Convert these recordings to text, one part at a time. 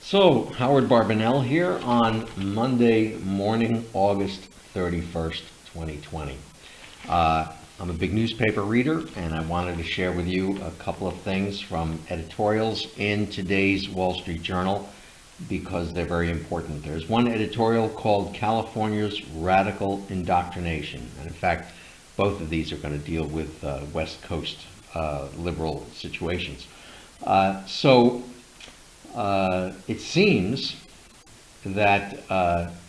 So, Howard Barbanel here on Monday morning, August 31st, 2020. I'm a big newspaper reader, and I wanted to share with you a couple of things from editorials in today's Wall Street Journal because they're very important. There's one editorial called California's Radical Indoctrination. And in fact, both of these are going to deal with West Coast liberal situations. It seems that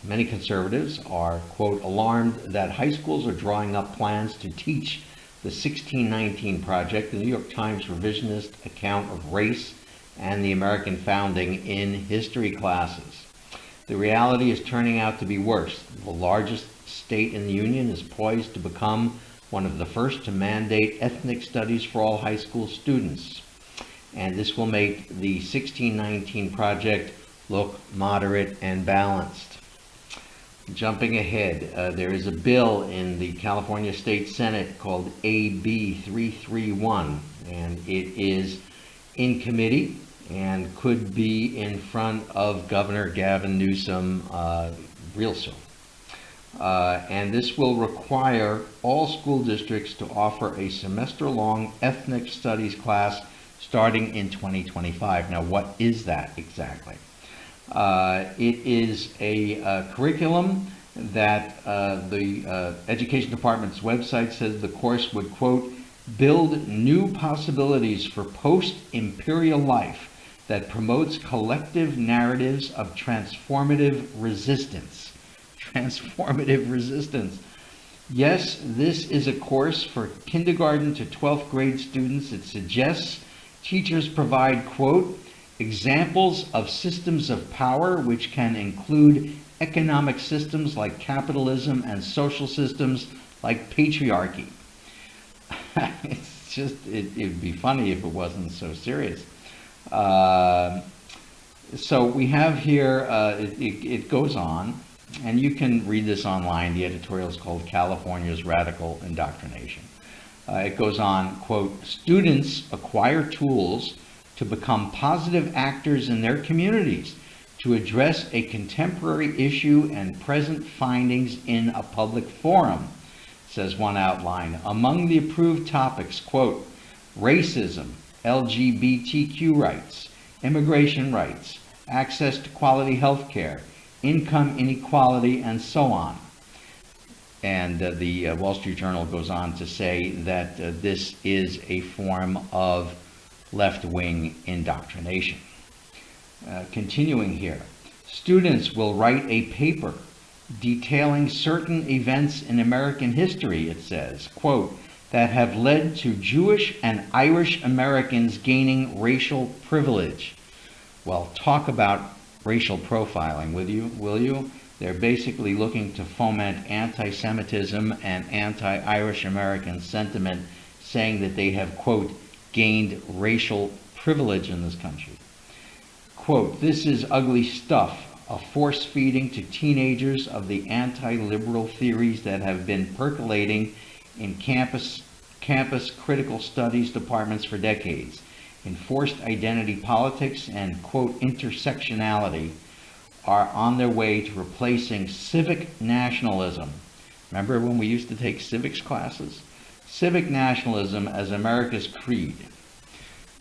many conservatives are, quote, alarmed that high schools are drawing up plans to teach the 1619 Project, the New York Times revisionist account of race and the American founding, in history classes. The reality is turning out to be worse. The largest state in the Union is poised to become one of the first to mandate ethnic studies for all high school students. And this will make the 1619 Project look moderate and balanced. Jumping ahead, there is a bill in the California State Senate called AB 331, and it is in committee and could be in front of Governor Gavin Newsom real soon. And this will require all school districts to offer a semester-long ethnic studies class starting in 2025. Now, what is that exactly? It is a curriculum that the Education Department's website says the course would, quote, build new possibilities for post-imperial life that promotes collective narratives of transformative resistance. Transformative resistance. Yes, this is a course for kindergarten to 12th grade students. It suggests teachers provide, quote, examples of systems of power which can include economic systems like capitalism and social systems like patriarchy. It's just, it'd be funny if it wasn't so serious. So we have here, it goes on, and you can read this online. The editorial is called California's Radical Indoctrination. It goes on, quote, students acquire tools to become positive actors in their communities, to address a contemporary issue and present findings in a public forum, says one outline. Among the approved topics, quote, racism, LGBTQ rights, immigration rights, access to quality health care, income inequality, and so on. And the Wall Street Journal goes on to say that this is a form of left-wing indoctrination. Continuing here, students will write a paper detailing certain events in American history, it says, quote, that have led to Jewish and Irish Americans gaining racial privilege. Well, talk about racial profiling, will you? They're basically looking to foment anti-Semitism and anti-Irish American sentiment, saying that they have, quote, gained racial privilege in this country. Quote, this is ugly stuff, a force feeding to teenagers of the anti-liberal theories that have been percolating in campus critical studies departments for decades. Enforced identity politics and, quote, intersectionality are on their way to replacing civic nationalism. Remember when we used to take civics classes? Civic nationalism as America's creed.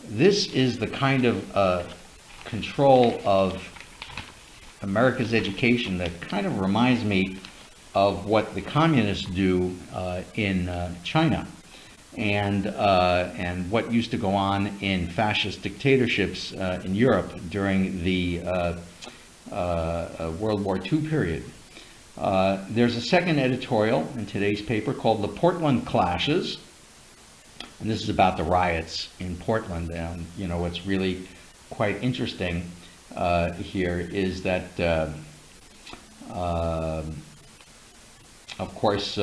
This is the kind of control of America's education that kind of reminds me of what the communists do in China, and what used to go on in fascist dictatorships in Europe during the World War II period. There's a second editorial in today's paper called The Portland Clashes, and this is about the riots in Portland. And you know what's really quite interesting here is that of course,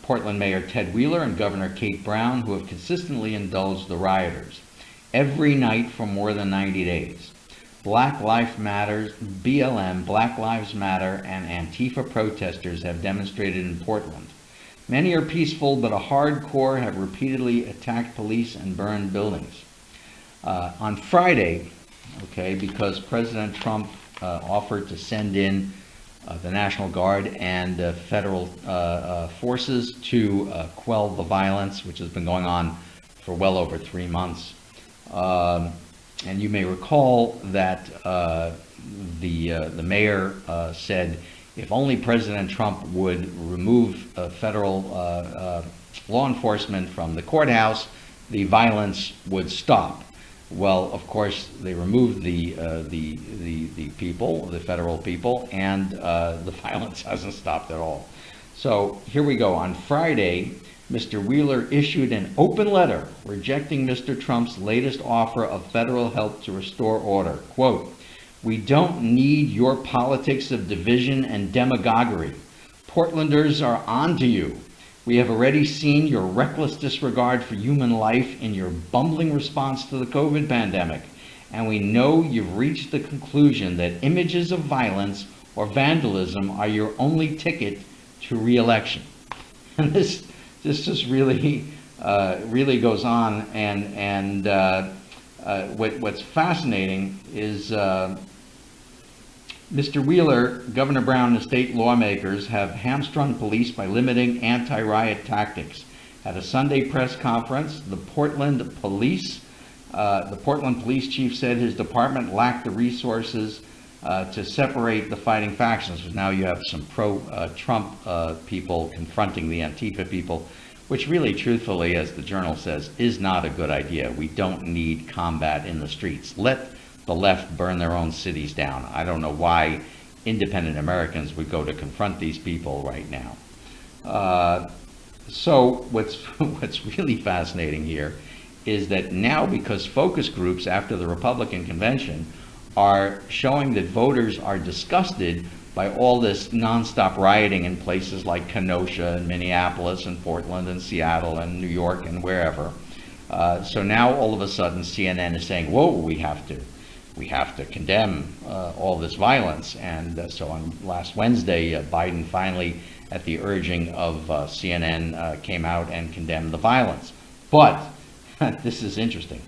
Portland Mayor Ted Wheeler and Governor Kate Brown, who have consistently indulged the rioters every night for more than 90 days. Black Lives Matter, BLM, Black Lives Matter, and Antifa protesters have demonstrated in Portland. Many are peaceful, but a hardcore have repeatedly attacked police and burned buildings. On Friday, okay, because President Trump offered to send in the National Guard and federal forces to quell the violence, which has been going on for well over 3 months. And you may recall that the mayor said if only President Trump would remove federal law enforcement from the courthouse, the violence would stop. Well, of course, they removed the people, the federal people, and the violence hasn't stopped at all. So here we go. On Friday, Mr. Wheeler issued an open letter rejecting Mr. Trump's latest offer of federal help to restore order. Quote, "We don't need your politics of division and demagoguery. Portlanders are on to you. We have already seen your reckless disregard for human life in your bumbling response to the COVID pandemic, and we know you've reached the conclusion that images of violence or vandalism are your only ticket to re-election." And this just really goes on, and what's fascinating is Mr. Wheeler, Governor Brown, and state lawmakers have hamstrung police by limiting anti-riot tactics. At a Sunday press conference, the Portland police chief said his department lacked the resources to separate the fighting factions. So now you have some pro-Trump people confronting the Antifa people, which really, truthfully, as the Journal says, is not a good idea. We don't need combat in the streets. Let the left burn their own cities down. I don't know why independent Americans would go to confront these people right now. So what's really fascinating here is that now, because focus groups after the Republican convention are showing that voters are disgusted by all this nonstop rioting in places like Kenosha and Minneapolis and Portland and Seattle and New York and wherever. So now all of a sudden CNN is saying, whoa, we have to condemn all this violence. And so on last Wednesday, Biden finally, at the urging of CNN, came out and condemned the violence. But this is interesting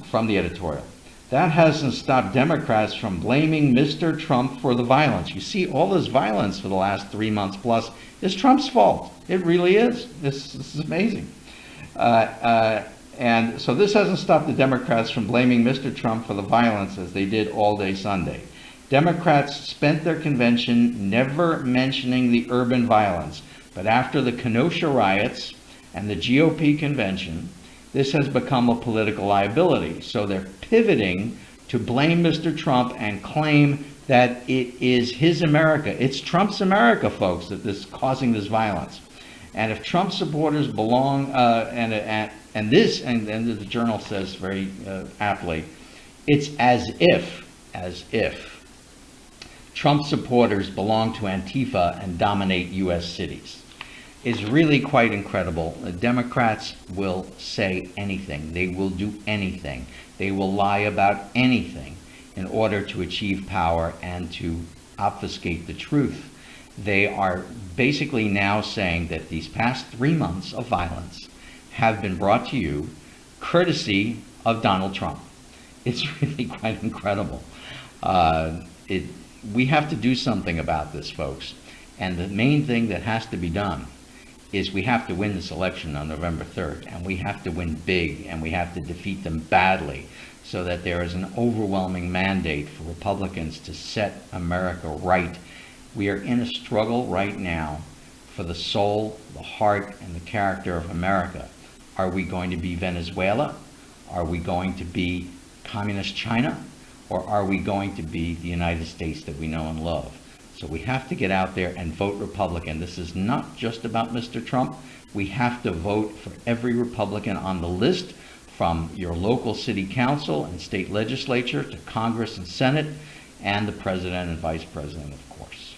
from the editorial. That hasn't stopped Democrats from blaming Mr. Trump for the violence. You see, all this violence for the last 3 months plus is Trump's fault. It really is. This is amazing. And so this hasn't stopped the Democrats from blaming Mr. Trump for the violence, as they did all day Sunday. Democrats spent their convention never mentioning the urban violence, but after the Kenosha riots and the GOP convention, this has become a political liability. So they're pivoting to blame Mr. Trump and claim that it is his America. It's Trump's America, folks, that is causing this violence. And if Trump supporters belong, and the Journal says very aptly, it's as if Trump supporters belong to Antifa and dominate U.S. cities. It's really quite incredible. The Democrats will say anything. They will do anything. They will lie about anything in order to achieve power and to obfuscate the truth. They are basically now saying that these past 3 months of violence have been brought to you courtesy of Donald Trump. It's really quite incredible. We have to do something about this, folks. And the main thing that has to be done is we have to win this election on November 3rd, and we have to win big, and we have to defeat them badly, so that there is an overwhelming mandate for Republicans to set America right. We are in a struggle right now for the soul, the heart, and the character of America. Are we going to be Venezuela? Are we going to be communist China? Or are we going to be the United States that we know and love? So we have to get out there and vote Republican. This is not just about Mr. Trump. We have to vote for every Republican on the list, from your local city council and state legislature to Congress and Senate, and the president and vice president, of course.